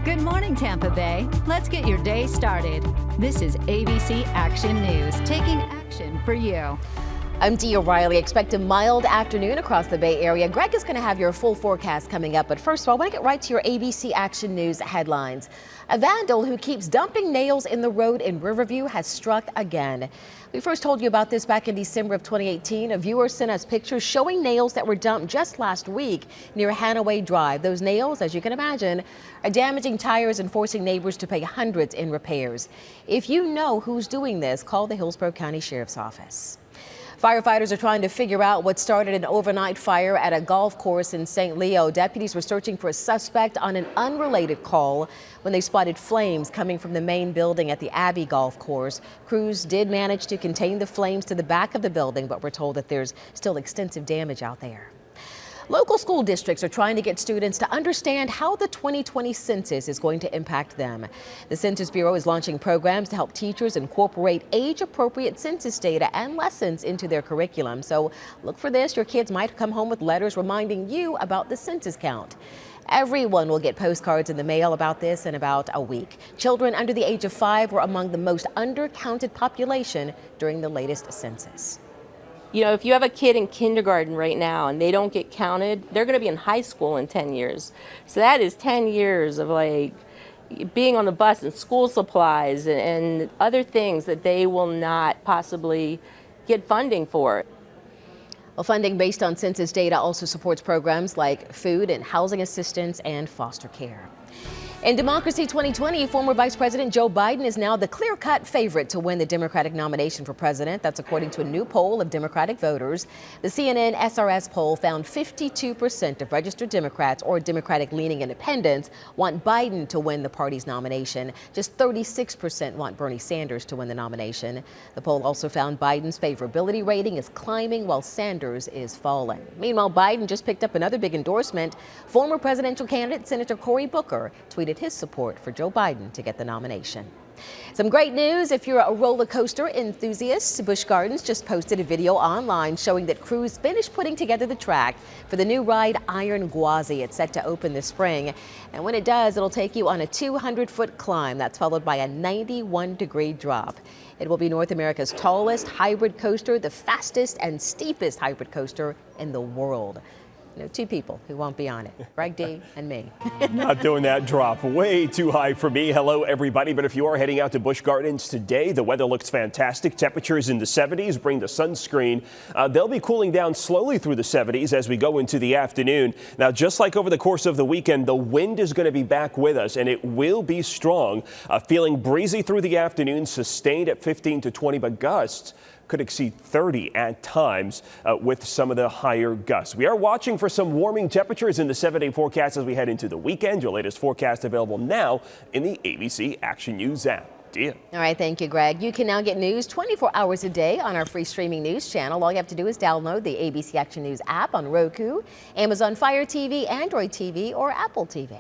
Good morning, Tampa Bay. Let's get your day started. This is ABC Action News, taking action for you. I'm Dee O'Reilly. Expect a mild afternoon across the Bay Area. Greg is going to have your full forecast coming up. But first of all, I want to get right to your ABC Action News headlines. A vandal who keeps dumping nails in the road in Riverview has struck again. We first told you about this back in December of 2018. A viewer sent us pictures showing nails that were dumped just last week near Hanaway Drive. Those nails, as you can imagine, are damaging tires and forcing neighbors to pay hundreds in repairs. If you know who's doing this, call the Hillsborough County Sheriff's Office. Firefighters are trying to figure out what started an overnight fire at a golf course in St. Leo. Deputies were searching for a suspect on an unrelated call when they spotted flames coming from the main building at the Abbey Golf Course. Crews did manage to contain the flames to the back of the building, but we're told that there's still extensive damage out there. Local school districts are trying to get students to understand how the 2020 census is going to impact them. The Census Bureau is launching programs to help teachers incorporate age-appropriate census data and lessons into their curriculum. So look for this. Your kids might come home with letters reminding you about the census count. Everyone will get postcards in the mail about this in about a week. Children under the age of 5 were among the most undercounted population during the latest census. You know, if you have a kid in kindergarten right now and they don't get counted, they're going to be in high school in 10 years. So that is 10 years of like being on the bus and school supplies and other things that they will not possibly get funding for. Well, funding based on census data also supports programs like food and housing assistance and foster care. In Democracy 2020, former Vice President Joe Biden is now the clear-cut favorite to win the Democratic nomination for president. That's according to a new poll of Democratic voters. The CNN SRS poll found 52% of registered Democrats or Democratic-leaning independents want Biden to win the party's nomination. Just 36% want Bernie Sanders to win the nomination. The poll also found Biden's favorability rating is climbing while Sanders is falling. Meanwhile, Biden just picked up another big endorsement. Former presidential candidate Senator Cory Booker tweeted his support for Joe Biden to get the nomination. Some great news if you're a roller coaster enthusiast. Busch Gardens just posted a video online showing that crews finished putting together the track for the new ride Iron Gwazi. It's set to open this spring, and when it does, it'll take you on a 200-foot climb that's followed by a 91-degree drop. It will be North America's tallest hybrid coaster, the fastest and steepest hybrid coaster in the world. You know, 2 people who won't be on it, Greg D and me. Not doing that drop. Way too high for me. Hello, everybody. But if you are heading out to Busch Gardens today, the weather looks fantastic. Temperatures in the 70s. Bring the sunscreen. They'll be cooling down slowly through the 70s as we go into the afternoon. Now, just like over the course of the weekend, the wind is going to be back with us, and it will be strong. Feeling breezy through the afternoon, sustained at 15 to 20, but gusts could exceed 30 at times with some of the higher gusts. We are watching for some warming temperatures in the 7-day forecast as we head into the weekend. Your latest forecast available now in the ABC Action News app. All right, thank you, Greg. You can now get news 24 hours a day on our free streaming news channel. All you have to do is download the ABC Action News app on Roku, Amazon Fire TV, Android TV, or Apple TV.